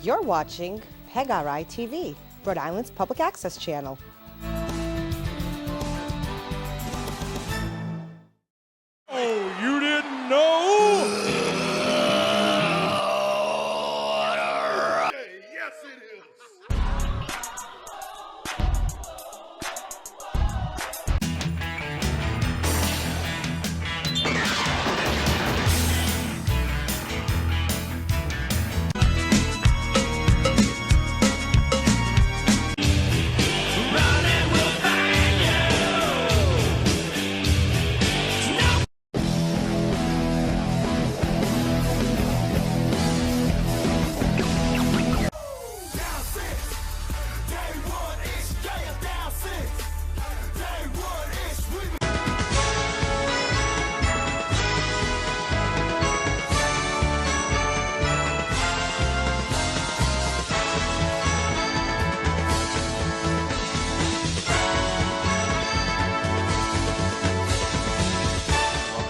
You're watching PEGRI TV, Rhode Island's public access channel. Oh, you didn't know? Yes, it is.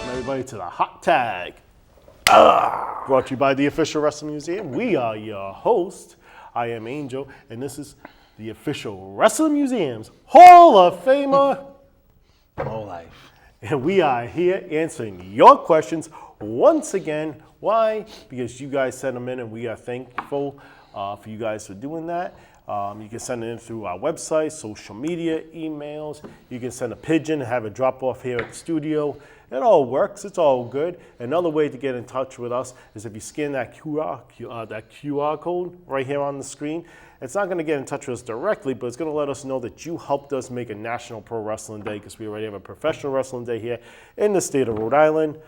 Everybody to the Hot Tag. Brought to you by the Official Wrestling Museum. We are your host. I am Angel, and this is the Official Wrestling Museum's Hall of Famer, Mo Life. and we are here answering your questions once again. Why? Because you guys sent them in, and we are thankful for you guys for doing that. You can send it in through our website, social media, emails. You can send a pigeon and have it drop off here at the studio. It all works. It's all good. Another way to get in touch with us is if you scan that QR code right here on the screen. It's not going to get in touch with us directly, but it's going to let us know that you helped us make a National Pro Wrestling Day, because we already have a Professional Wrestling Day here in the state of Rhode Island.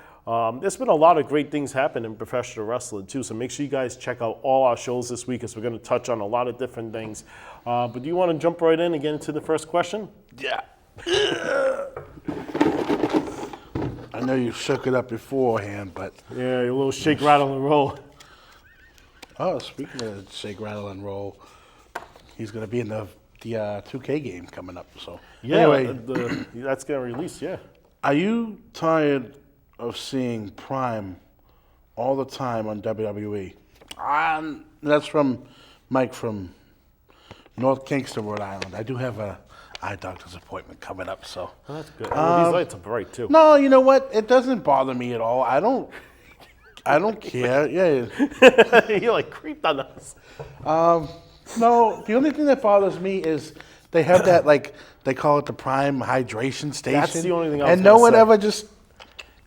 There's been a lot of great things happen in professional wrestling too, so make sure you guys check out all our shows this week, as we're going to touch on a lot of different things. But do you want to jump right in and get into the first question? Yeah. I know you shook it up beforehand, but... Yeah, a little shake, rattle, and roll. Oh, speaking of shake, rattle, and roll, he's going to be in the 2K game coming up. So Yeah, anyway, that's going to release, yeah. are you tired of seeing Prime all the time on WWE? That's from Mike from North Kingston, Rhode Island. I do have a eye doctor's appointment coming up, so. Oh, that's good. These lights are bright too. No, you know what? It doesn't bother me at all. I don't care. Yeah. You're like creeped on us. No, the only thing that bothers me is they have that, like, they call it the Prime Hydration Station. That's the only thing I was And no gonna one say. ever just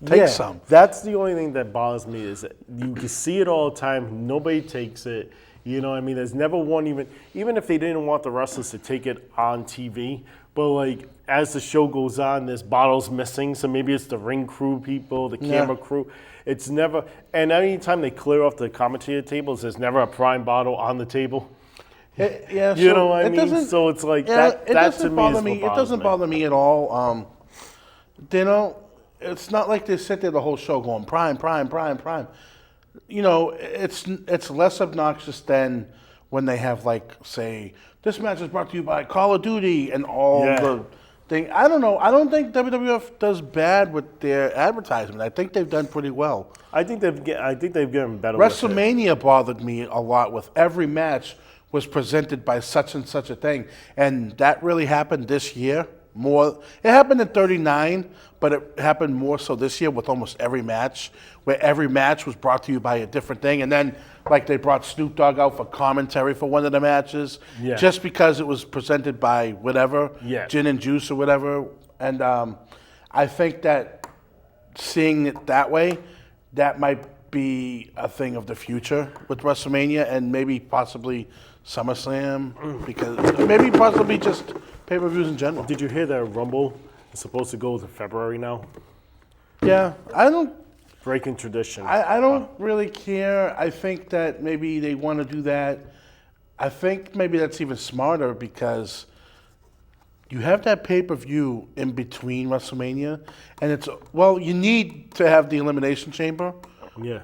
takes some. That's the only thing that bothers me, is that you can see it all the time. Nobody takes it. You know what I mean? There's never one, even if they didn't want the wrestlers to take it on TV, but like as the show goes on, there's bottles missing. So maybe it's the ring crew people, the camera crew. It's never, and anytime they clear off the commentator tables, there's never a Prime bottle on the table. Yeah, You so know what I it mean? doesn't- So it's like yeah, that. it That doesn't to me bother is me. what It bothers doesn't me. bother me at all. They don't. It's not like they sit there the whole show going Prime. You know, it's less obnoxious than when they have, like, say, this match is brought to you by Call of Duty and all the thing. I don't know. I don't think WWF does bad with their advertisement. I think they've done pretty well. I think they've gotten better. With it. WrestleMania bothered me a lot with every match was presented by such and such a thing. And that really happened this year more. It happened in 39, but it happened more so this year with almost every match, where every match was brought to you by a different thing. And then, like, they brought Snoop Dogg out for commentary for one of the matches, just because it was presented by whatever, Gin and Juice or whatever. And I think that seeing it that way, that might be a thing of the future with WrestleMania and maybe possibly SummerSlam, because maybe possibly just pay-per-views in general. Did you hear that Rumble is supposed to go to February now? Yeah, I don't. Breaking tradition. I don't really care. I think that maybe they want to do that. I think maybe that's even smarter, because you have that pay-per-view in between WrestleMania, and it's, well, you need to have the Elimination Chamber. Yeah.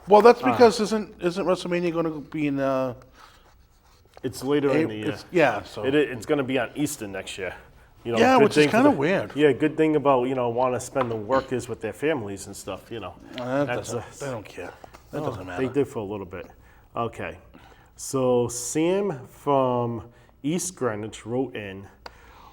Well, that's because isn't WrestleMania going to be in? It's later in the year. So It's going to be on Easter next year. You know, yeah, good which is thing for kind of the- weird. Yeah, good thing about, want to spend the workers with their families and stuff, They don't care. That doesn't matter. They did for a little bit. Okay. So Sam from East Greenwich wrote in,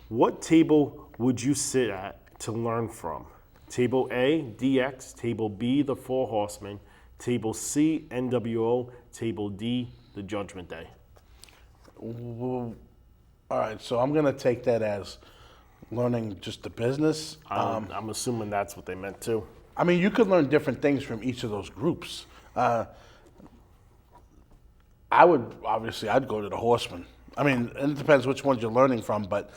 what table would you sit at to learn from? Table A, DX. Table B, the Four Horsemen. Table C, NWO. Table D, the Judgment Day. All right, so I'm going to take that as learning just the business. I'm assuming that's what they meant too. I mean, you could learn different things from each of those groups. I'd go to the Horsemen. I mean, it depends which ones you're learning from, but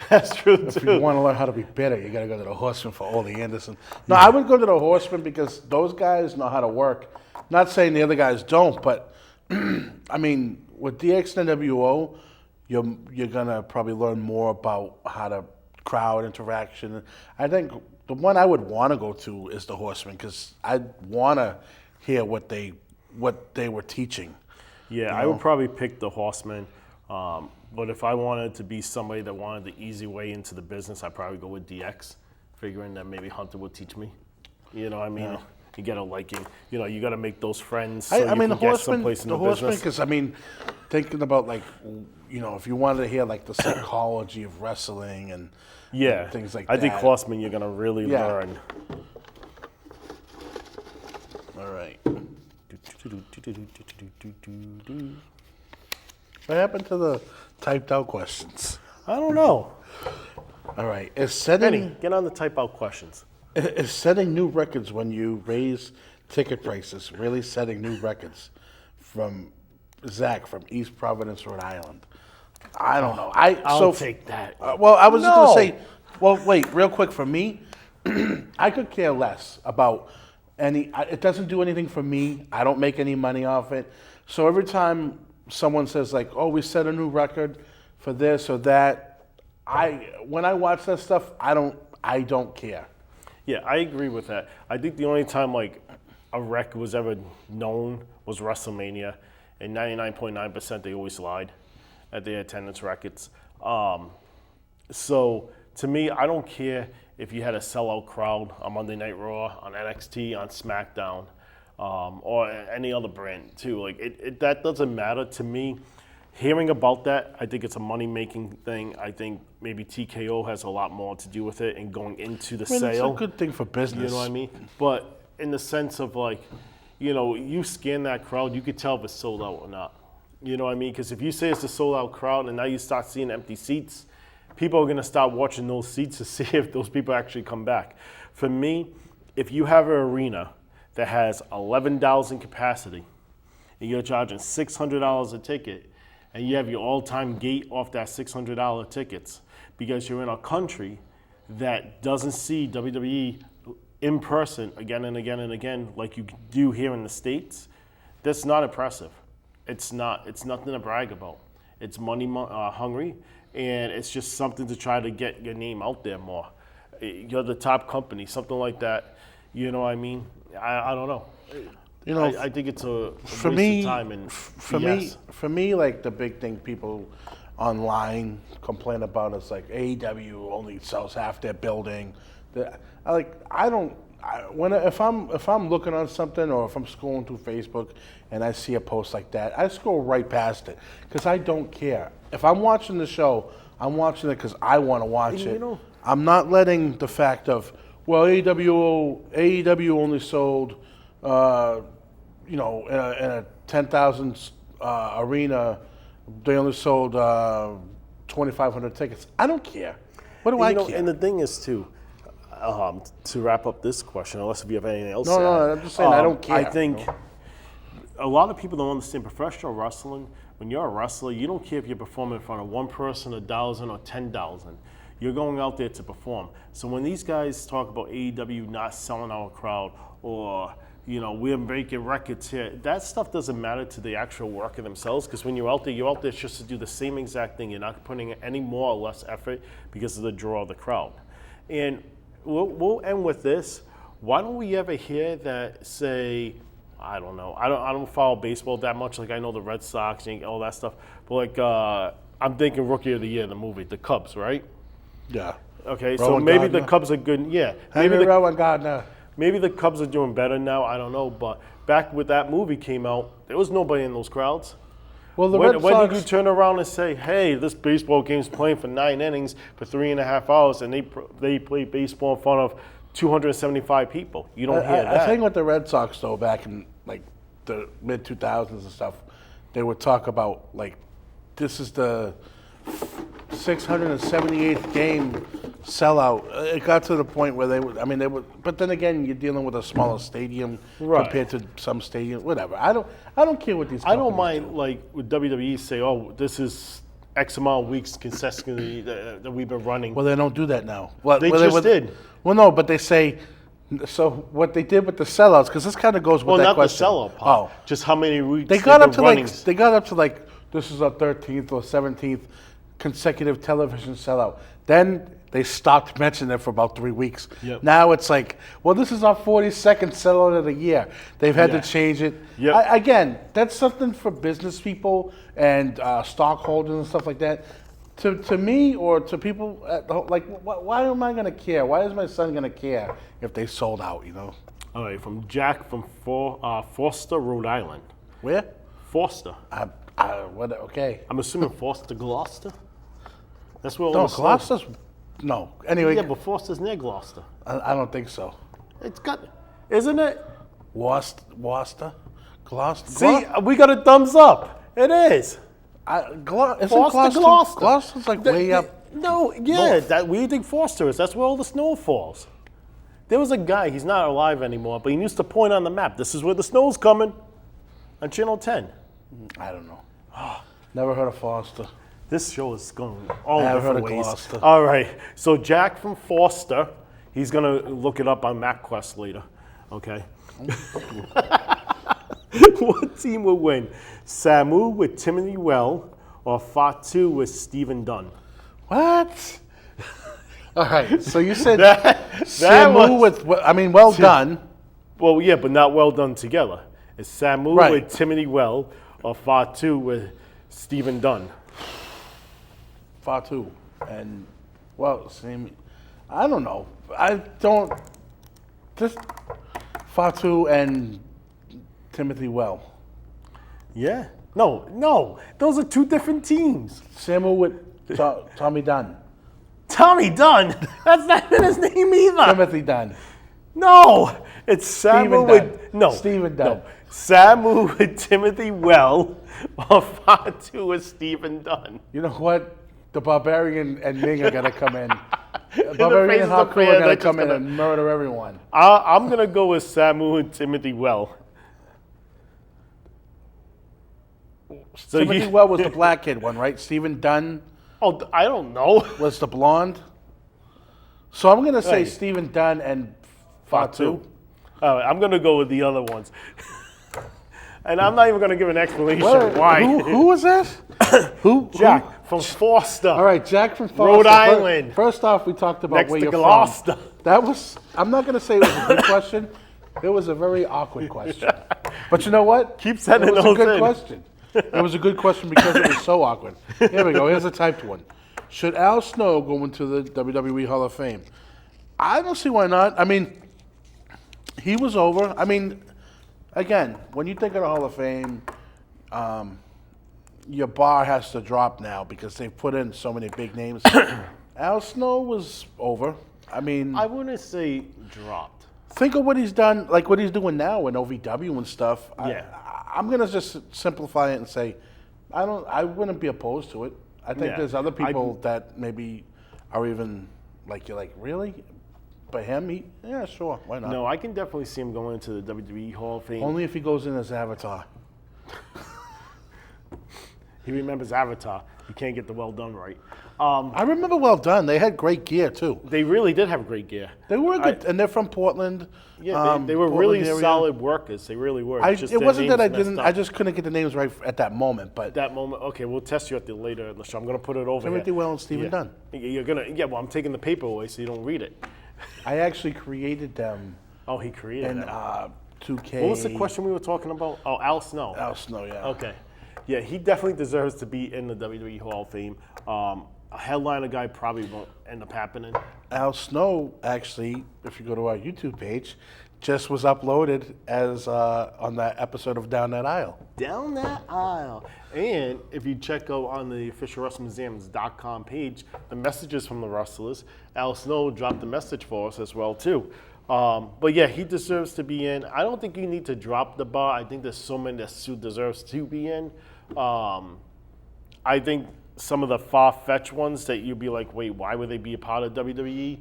That's true if too. you want to learn how to be better, you got to go to the Horsemen for Ole Anderson. No, I would go to the Horsemen because those guys know how to work. Not saying the other guys don't, but I mean, with DX and NWO, you're gonna probably learn more about how to crowd interaction. I think the one I would want to go to is the Horsemen because I'd want to hear what they were teaching. Yeah, I would probably pick the Horsemen. But if I wanted to be somebody that wanted the easy way into the business, I'd probably go with DX, figuring that maybe Hunter would teach me. You know what I mean? Yeah. You get a liking. You know, you got to make those friends so I mean, can get someplace in the Horsemen, business. because I mean, thinking about like, you know, if you wanted to hear like the psychology of wrestling and things like that. I think Horsemen, you're going to really learn. All right. What happened to the typed out questions? I don't know. All right. Benny, get on the type out questions. Is setting new records when you raise ticket prices really setting new records? From Zach from East Providence, Rhode Island. I don't know. I'll take that. Well, I was just going to say, well, wait, real quick for me, I could care less about it doesn't do anything for me. I don't make any money off it. So every time someone says like, oh, we set a new record for this or that, when I watch that stuff, I don't care. Yeah, I agree with that. I think the only time like a record was ever known was WrestleMania, and 99.9% they always lied at their attendance records. So to me, I don't care if you had a sellout crowd on Monday Night Raw, on NXT, on SmackDown, or any other brand too. Like that doesn't matter to me. Hearing about that, I think it's a money-making thing. I think maybe TKO has a lot more to do with it and going into the sale. It's a good thing for business. You know what I mean? But in the sense of like, you know, you scan that crowd, you could tell if it's sold out or not. You know what I mean? Because if you say it's a sold-out crowd and now you start seeing empty seats, people are going to start watching those seats to see if those people actually come back. For me, if you have an arena that has 11,000 capacity and you're charging $600 a ticket, and you have your all-time gate off that $600 tickets because you're in a country that doesn't see WWE in person again and again and again like you do here in the States, that's not impressive. It's not. It's nothing to brag about. It's money hungry, and it's just something to try to get your name out there more. You're the top company, something like that. You know what I mean? I don't know. You know, I think it's a for waste me, of time and for me, like the big thing people online complain about is like AEW only sells half their building. If I'm looking on something or if I'm scrolling through Facebook and I see a post like that, I scroll right past it because I don't care. If I'm watching the show, I'm watching it because I want to watch it. I'm not letting the fact of AEW only sold. In a 10,000 arena, they only sold 2,500 tickets. I don't care. What do I care? And the thing is, too, to wrap up this question, unless if you have anything else to add. No, I'm just saying I don't care. I think a lot of people don't understand professional wrestling. When you're a wrestler, you don't care if you're performing in front of one person, 1,000, or 10,000. You're going out there to perform. So when these guys talk about AEW not selling our crowd or we're breaking records here. That stuff doesn't matter to the actual worker themselves because when you're out there just to do the same exact thing. You're not putting any more or less effort because of the draw of the crowd. And we'll end with this. Why don't we ever hear that say, I don't know, I don't follow baseball that much. Like I know the Red Sox and all that stuff. But like I'm thinking Rookie of the Year, the movie, the Cubs, right? Yeah. Okay, Rowan so maybe Gardner. the Cubs are good. Yeah. Maybe Rowan Gardner. Maybe the Cubs are doing better now. I don't know. But back when that movie came out, there was nobody in those crowds. Well, the When Red Sox, did you turn around and say, hey, this baseball game's playing for 9 innings for 3.5 hours, and they play baseball in front of 275 people? You don't hear that. I think with the Red Sox, though, back in like the mid-2000s and stuff, they would talk about, like, this is the 678th game sellout. It got to the point where they would, but then again, you're dealing with a smaller stadium compared to some stadiums, whatever. I don't care what these I don't companies mind, do. like, with WWE say, oh, this is X amount of weeks consecutively that we've been running. Well, they don't do that now. Well, They just did. Well, no, but they say, so what they did with the sellouts, because this kind of goes with Well, that not question. the sellout part. Oh. Just how many weeks They got they've up been to running. this is our 13th or 17th consecutive television sellout. Then they stopped mentioning it for about 3 weeks. Yep. Now it's like, well, this is our 42nd sellout of the year. They've had to change it. Yep. Again, that's something for business people and stockholders and stuff like that. To me or to people at home, like, why am I going to care? Why is my son going to care if they sold out, you know? All right, from Jack from Foster, Rhode Island. Where? Foster. Okay. I'm assuming Foster, Gloucester? That's where all No, the Gloucester's, no. Anyway, Yeah, but Foster's near Gloucester. I don't think so. It's got, isn't it? Worcester? Gloucester? See, we got a thumbs up. It is. Isn't Foster, Gloucester? Gloucester. Gloucester's like way up. No, yeah, that where you think Foster is. That's where all the snow falls. There was a guy, he's not alive anymore, but he used to point on the map. This is where the snow's coming on Channel 10. I don't know. Never heard of Foster. This show is going all I've different heard of ways. Gloucester. All right, so Jack from Foster, he's going to look it up on MapQuest later, okay? What team will win? Samu with Timothy Well or Fatu with Stephen Dunn? What? All right, so you said That Samu was- well done. Well, yeah, but not well done together. It's Samu Right. with Timothy Well or Fatu with Stephen Dunn? Fatu. And, well, same. I don't know. I don't. Just Fatu and Timothy Well. Yeah. No. Those are two different teams. Samu with Tommy Dunn. Tommy Dunn? That's not even his name either. Timothy Dunn. No. It's Samu Stephen with... Dunn. No. Stephen Dunn. No. Samu with Timothy Well or Fatu with Stephen Dunn. You know what? The Barbarian and Ming are going to come in. faces Barbarian and of Haku fans, are they're going to just come in gonna- and murder everyone. I'm going to go with Samu and Timothy Well. So Timothy you- Well was the black kid one, right? Stephen Dunn Oh, I don't know. was the blonde. So I'm going to say Right. Stephen Dunn and Fatu. All right, I'm going to go with the other ones. And I'm not even going to give an explanation why. Who was that? Who? Jack from Foster. All right, Jack from Foster. Rhode Island. First off, we talked about Next where to you're Gloucester. from. That was, I'm not going to say it was a good question. It was a very awkward question. But you know what? Keep sending It was a those good in. question. It was a good question because it was so awkward. Here we go. Here's a typed one. Should Al Snow go into the WWE Hall of Fame? I don't see why not. I mean, he was over. I mean, again, when you think of the Hall of Fame, your bar has to drop now because they've put in so many big names. Al Snow was over. I mean, I wouldn't say dropped. think of what he's done, like what he's doing now in OVW and stuff. Yeah. I'm gonna just simplify it and say, I wouldn't be opposed to it. I think Yeah. there's other people that maybe are even like, you're like, really? But him, yeah, sure, why not? No, I can definitely see him going into the WWE Hall of Fame. Only if he goes in as Avatar. He remembers Avatar. You can't get the well done right. I remember Well Done. They had great gear too. They really did have great gear. They were good, and they're from Portland. Yeah, they were Portland really area. solid workers. They really were. Just It their wasn't that names I messed didn't. up. I just couldn't get the names right at that moment. But That moment. Okay, we'll test you at the later in the show. I'm going to put it over Timothy here. Well and Stephen Yeah. Dunn. You're gonna. Yeah. Well, I'm taking the paper away so you don't read it. I actually created them Oh, he created in that. 2K. What was the question we were talking about? Oh, Al Snow. Al Snow, yeah. Okay. Yeah, he definitely deserves to be in the WWE Hall of Fame. A headliner guy probably won't end up happening. Al Snow, actually, if you go to our YouTube page, just was uploaded as on that episode of Down That Aisle. Down that aisle. And if you check out on the official WrestlingMuseums.com page, the messages from the wrestlers, Al Snow dropped a message for us as well, too. But yeah, he deserves to be in. I don't think you need to drop the bar. I think there's so many that Sue deserves to be in. I think some of the far-fetched ones that you'd be like, wait, why would they be a part of WWE?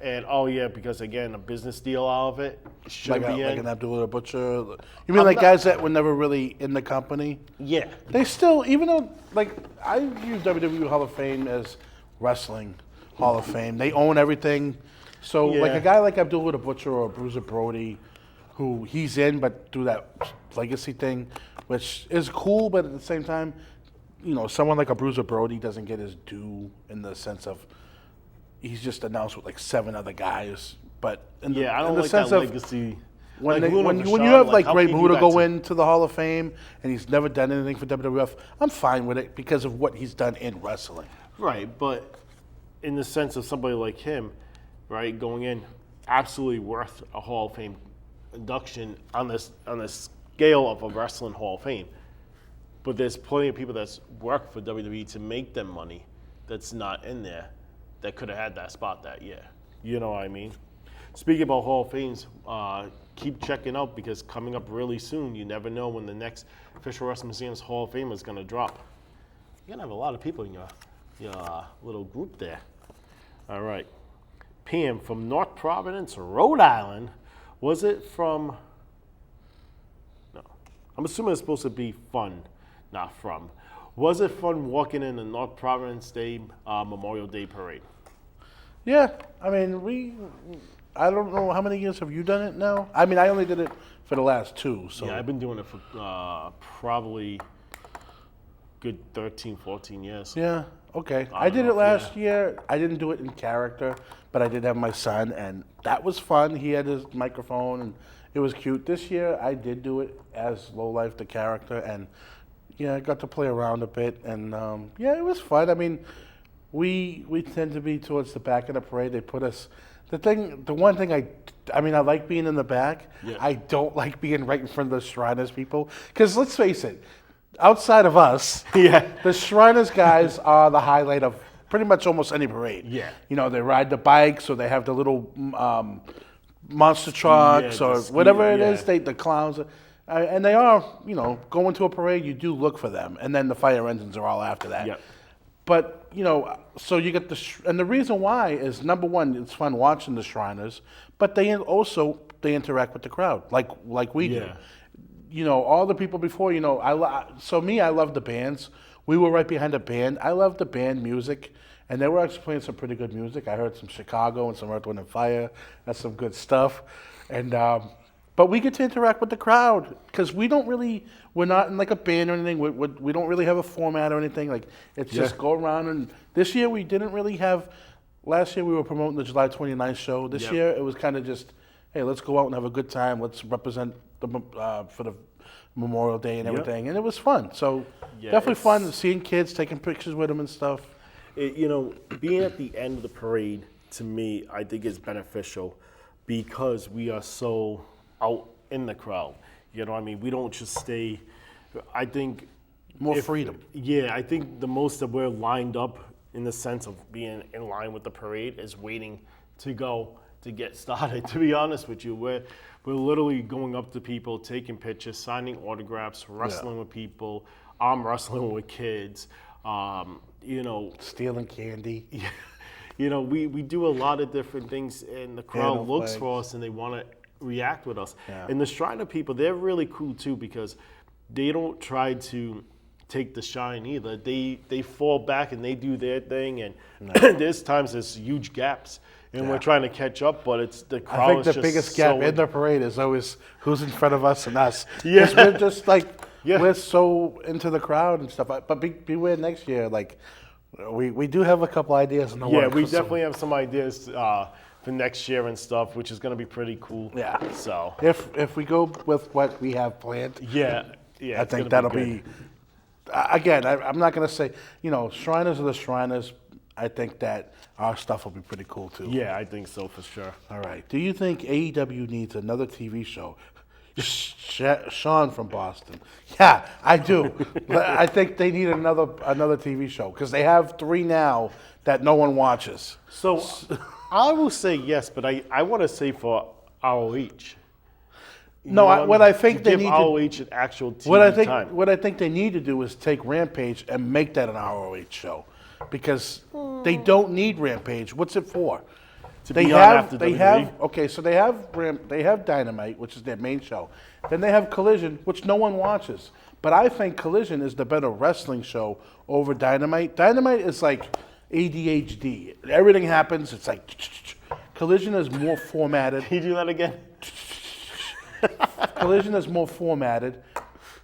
And oh yeah, because again, a business deal out of it should be in. Like an Abdullah Butcher. You mean like guys that were never really in the company? Yeah. They still, even though, like, I view WWE Hall of Fame as wrestling Hall of Fame. They own everything. So, like a guy like Abdullah the Butcher or Bruiser Brody, who he's in, but through that legacy thing, which is cool, but at the same time, you know, someone like a Bruiser Brody doesn't get his due in the sense of he's just announced with like 7 other guys. But in the, I don't in the like sense that of legacy. when, Like, when Shawn, you have like how Ray can you Buddha do go that to- into the Hall of Fame and he's never done anything for WWF, I'm fine with it because of what he's done in wrestling. Right, but in the sense of somebody like him, right, going in, absolutely worth a Hall of Fame induction on this scale of a wrestling Hall of Fame. But there's plenty of people that's worked for WWE to make them money that's not in there that could have had that spot that year. You know what I mean? Speaking about Hall of Fames, keep checking out because coming up really soon, you never know when the next Official Wrestling Museum's Hall of Fame is going to drop. You're going to have a lot of people in your little group there. All right. Pam from North Providence, Rhode Island. Was it from... No. I'm assuming it's supposed to be fun, not from. Was it fun walking in the North Providence Day Memorial Day Parade? Yeah, I mean, I don't know, how many years have you done it now? I mean, I only did it for the last 2, so. Yeah, I've been doing it for probably good 13, 14 years. Yeah, okay. I did it last year. I didn't do it in character, but I did have my son, and that was fun. He had his microphone, and it was cute. This year, I did do it as Lowlife, the character, and yeah, I got to play around a bit, and yeah, it was fun. I mean, we tend to be towards the back of the parade. They put us. The one thing I mean, I like being in the back. Yeah. I don't like being right in front of the Shriners people, because let's face it, outside of us, the Shriners guys are the highlight of pretty much almost any parade. Yeah. You know, they ride the bikes, or they have the little monster trucks, or whatever it is. The clowns. And they are, you know, going to a parade, you do look for them. And then the fire engines are all after that. Yep. But, you know, so you get and the reason why is, number one, it's fun watching the Shriners, but they interact with the crowd like we do. You know, all the people before, you know, I love the bands. We were right behind the band. I love the band music, and they were actually playing some pretty good music. I heard some Chicago and some Earth, Wind and Fire. That's some good stuff. And, but we get to interact with the crowd because we're not in like a band or anything. We don't really have a format or anything. Like, it's just go around. And this year we didn't really have. Last year we were promoting the July 29th show. This year it was kind of just, hey, let's go out and have a good time. Let's represent for the Memorial Day and everything. And it was fun. So definitely fun seeing kids, taking pictures with them and stuff. You know, being at the end of the parade, to me, I think is beneficial because we are so out in the crowd. You know what I mean? We don't just stay, I think... More freedom. Yeah, I think the most that we're lined up in the sense of being in line with the parade is waiting to go to get started. To be honest with you, we're literally going up to people, taking pictures, signing autographs, wrestling with people. I'm wrestling with kids. You know... Stealing candy. You know, we do a lot of different things, and the crowd looks for us, and they want to react with us. And the Shriner people, they're really cool too because they don't try to take the shine either. They fall back and they do their thing, and there's times there's huge gaps, and we're trying to catch up, but it's the crowd. I think the biggest gap in the parade is always who's in front of us and us. Yeah, we're just like we're so into the crowd and stuff. But beware next year, like we do have a couple ideas in the works. Yeah, we definitely have some ideas for next year and stuff, which is going to be pretty cool. Yeah. So if we go with what we have planned, I think that'll be. Again, I'm not going to say, you know, Shriners are the Shriners. I think that our stuff will be pretty cool too. Yeah, I think so for sure. All right. Do you think AEW needs another TV show? Sean from Boston. Yeah, I do. I think they need another TV show because they have 3 now that no one watches. So I will say yes, but I want to say for ROH. What I think they give need ROH an actual TV time. What I think they need to do is take Rampage and make that an ROH show, because they don't need Rampage. What's it for? They have Dynamite, which is their main show. Then they have Collision, which no one watches. But I think Collision is the better wrestling show over Dynamite. Dynamite is like ADHD. Everything happens. It's like Collision is more formatted. Can you do that again? Collision is more formatted,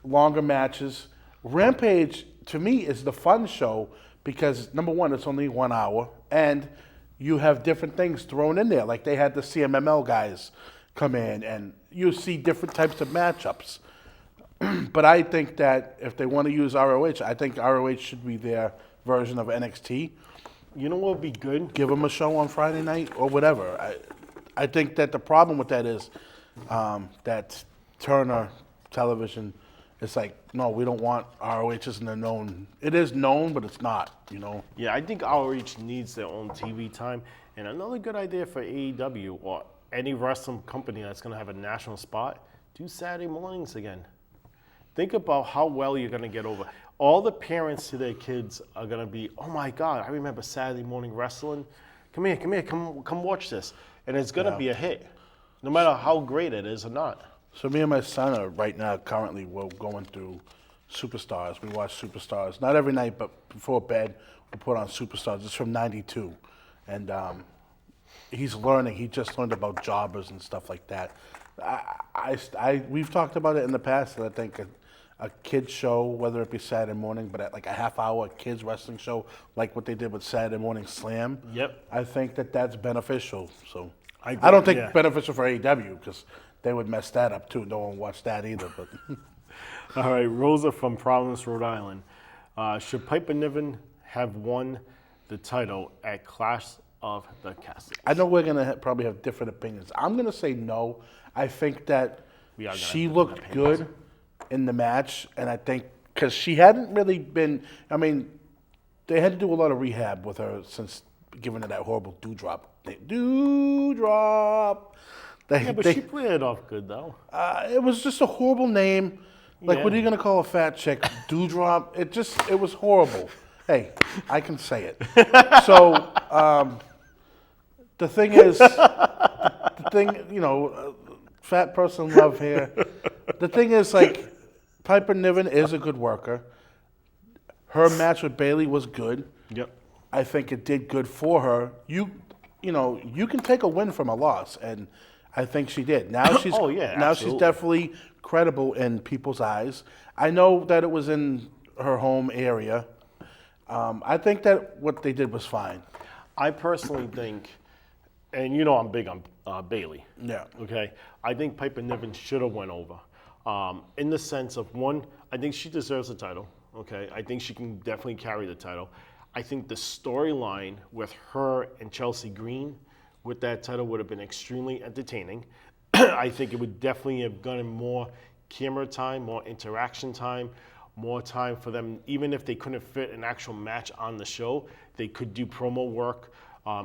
longer matches. Rampage, to me, is the fun show because, number one, it's only 1 hour, and you have different things thrown in there. Like they had the CMML guys come in, and you see different types of matchups. But I think that if they want to use ROH, I think ROH should be their version of NXT. You know what would be good? Give them a show on Friday night or whatever. I think that the problem with that is that Turner Television is like, no, we don't want ROH isn't a known. It is known, but it's not, Yeah, I think ROH needs their own TV time. And another good idea for AEW or any wrestling company that's going to have a national spot, do Saturday mornings again. Think about how well you're going to get over. All the parents to their kids are going to be, oh my God, I remember Saturday morning wrestling. Come here, come watch this. And it's going to be a hit, no matter how great it is or not. So me and my son are right now currently we're going through Superstars. We watch Superstars, not every night, but before bed we put on Superstars. It's from '92, and he's learning. He just learned about jobbers and stuff like that. We've talked about it in the past, and I think a kids show, whether it be Saturday morning, but at like a half-hour kids wrestling show, like what they did with Saturday Morning Slam. Yep. I think that that's beneficial. So I don't think beneficial for AEW because they would mess that up too. No one watched that either. But all right, Rosa from Providence, Rhode Island. Should Piper Niven have won the title at Clash of the Castles? I know we're gonna probably have different opinions. I'm gonna say no. I think that she looked good in the match, and I think because she hadn't really been. I mean, they had to do a lot of rehab with her since giving her that horrible dewdrop. Dewdrop. But she played it off good though. It was just a horrible name. Like, what are you gonna call a fat chick? Dewdrop. It was horrible. Hey, I can say it. So the thing is, fat person love here. The thing is, like, Piper Niven is a good worker. Her match with Bayley was good. Yep. I think it did good for her. You can take a win from a loss, and I think she did. Now she's she's definitely credible in people's eyes. I know that it was in her home area. I think that what they did was fine. I personally think, and I'm big on Bayley. Yeah. Okay. I think Piper Niven should have went over, in the sense of one. I think she deserves the title. Okay. I think she can definitely carry the title. I think the storyline with her and Chelsea Green with that title would have been extremely entertaining. I think it would definitely have gotten more camera time, more interaction time, more time for them. Even if they couldn't fit an actual match on the show, they could do promo work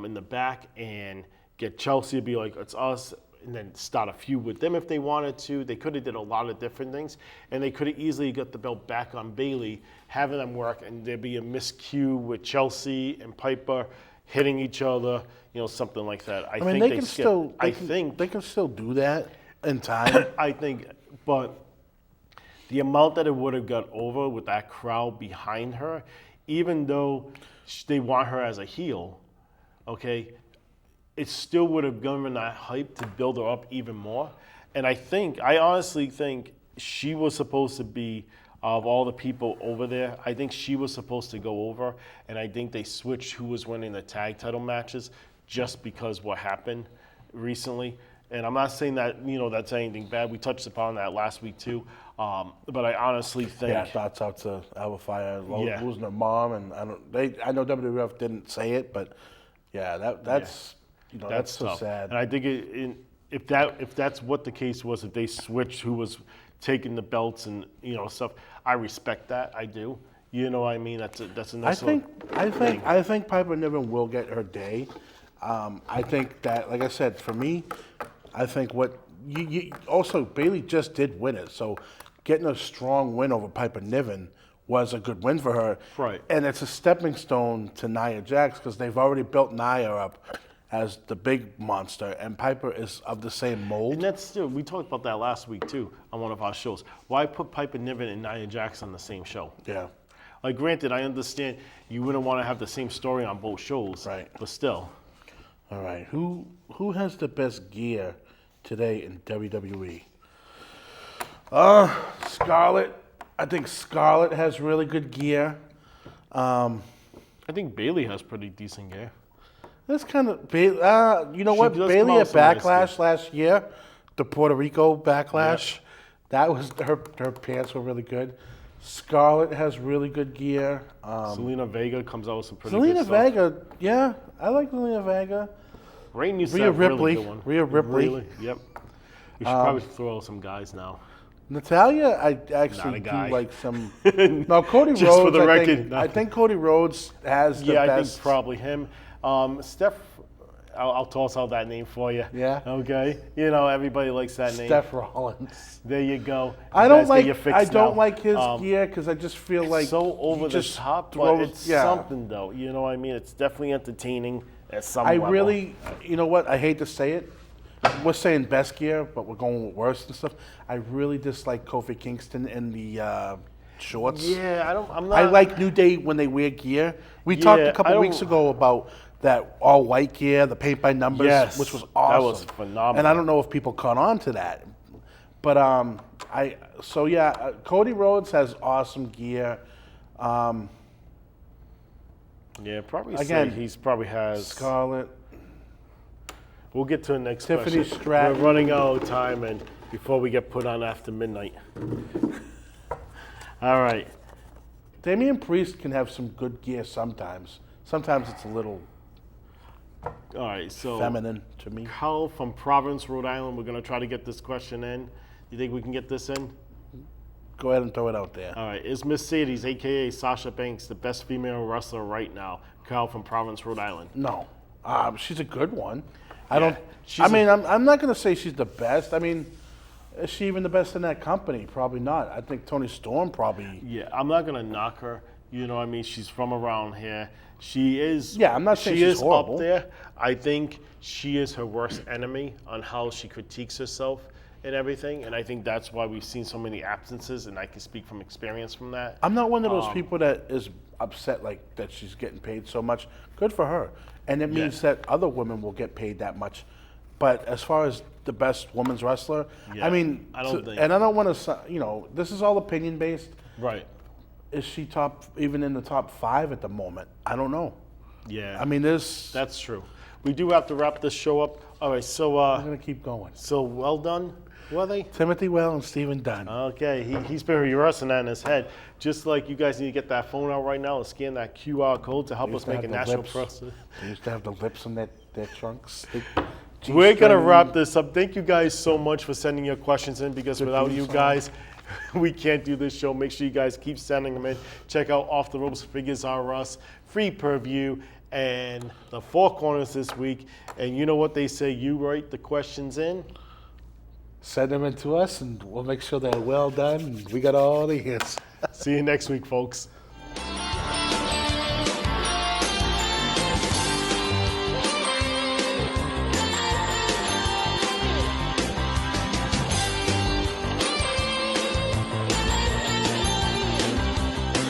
in the back and get Chelsea to be like, it's us, and then start a feud with them if they wanted to. They could have did a lot of different things, and they could have easily got the belt back on Bayley, having them work, and there'd be a miscue with Chelsea and Piper hitting each other, something like that. I think they can still do that in time. I think, but the amount that it would have got over with that crowd behind her, even though they want her as a heel, okay, it still would have given that hype to build her up even more. And I honestly think she was supposed to be, of all the people over there, I think she was supposed to go over, and I think they switched who was winning the tag title matches just because what happened recently. And I'm not saying that, that's anything bad. We touched upon that last week too. But I honestly think, Yeah, thoughts out to Alba Fire Yeah. losing her mom, and I know WWF didn't say it, but yeah, that's that's so tough. sad. And I think if that's what the case was, if they switched who was taking the belts and stuff, I respect that. I do. You know what I mean? That's a nice. I think Piper Niven will get her day. I think that, like I said, for me, I think what you also Bailey just did win it, so getting a strong win over Piper Niven was a good win for her. Right. And it's a stepping stone to Nia Jax because they've already built Nia up as the big monster, and Piper is of the same mold. And that's still, we talked about that last week too on one of our shows. Why put Piper Niven and Nia Jax on the same show? Yeah. Like, granted, I understand you wouldn't want to have the same story on both shows, Right. But still. All right. Who has the best gear today in WWE? Scarlett. I think Scarlett has really good gear. I think Bailey has pretty decent gear. That's kind of you know She what? does Bailey come out at with some nice Backlash last year, the Puerto Rico Backlash. That was her pants were really good. Scarlett has really good gear. Selena Vega comes out with some pretty Selena good stuff. Vega, yeah, I like Selena Vega. Rey needs to Rhea have a really Ripley. good one. Rhea Ripley. Really? Yep. We should probably throw out some guys now. Natalia, I actually Not a do guy. like some. No, Cody Just Rhodes. for the I record, think, no. I think Cody Rhodes has the Yeah, I best. think probably him. Steph, I'll toss out that name for you. Yeah. Okay. Everybody likes that name. Steph Rollins. There you go. I You don't guys get like. your fix I don't now. like his gear because I just feel like so over he the just top, but throws- it's yeah. something though. You know what I mean? It's definitely entertaining at some I level. really, you know what? I hate to say it. We're saying best gear, but we're going with worst and stuff. I really dislike Kofi Kingston in the shorts. Yeah, I'm not. I like New Day when they wear gear. We talked a I couple don't- weeks ago about that all white gear, the paint by numbers, Yes, which was that awesome. was phenomenal. And I don't know if people caught on to that, but Cody Rhodes has awesome gear. Yeah, probably. Again, Say he's probably has. Scarlett. We'll get to the next Tiffany question. Stratton. We're running out of time, and before we get put on after midnight. All right. Damian Priest can have some good gear sometimes. Sometimes it's a little All right. So feminine to me. Carl from Providence, Rhode Island. We're gonna try to get this question in. You think we can get this in? Go ahead and throw it out there. All right. Is Mercedes, aka Sasha Banks, the best female wrestler right now? Carl from Providence, Rhode Island. No, she's a good one. I Yeah, don't. she's I'm not going to say she's the best. I mean, is she even the best in that company? Probably not. I think Toni Storm probably. Yeah, I'm not gonna knock her. You know what I mean? She's from around here. She is. Yeah, I'm not saying she she's is horrible. up there. I think she is her worst enemy on how she critiques herself and everything. And I think that's why we've seen so many absences. And I can speak from experience from that. I'm not one of those people that is upset like that she's getting paid so much. Good for her, and it means that other women will get paid that much. But as far as the best women's wrestler, Yeah, I mean, I don't think- and I don't want to. This is all opinion based. Right. Is she even in the top 5 at the moment? I don't know. Yeah. I mean, that's true. We do have to wrap this show up. All right. So I'm gonna keep going. so well done. Were they? Timothy Well and Stephen Dunn. Okay, he's been rehearsing that in his head. Just like you guys need to get that phone out right now and scan that QR code to help us make a national press. They used to have the lips on their trunks. We're going to wrap this up. Thank you guys so much for sending your questions in because without theme you song. guys, we can't do this show. Make sure you guys keep sending them in. Check out Off the Ropes, Figures Are Us, Free Per-View, and the Four Corners this week. And you know what they say, you write the questions in. Send them in to us, and we'll make sure they're well done. And we got all the hits. See you next week, folks.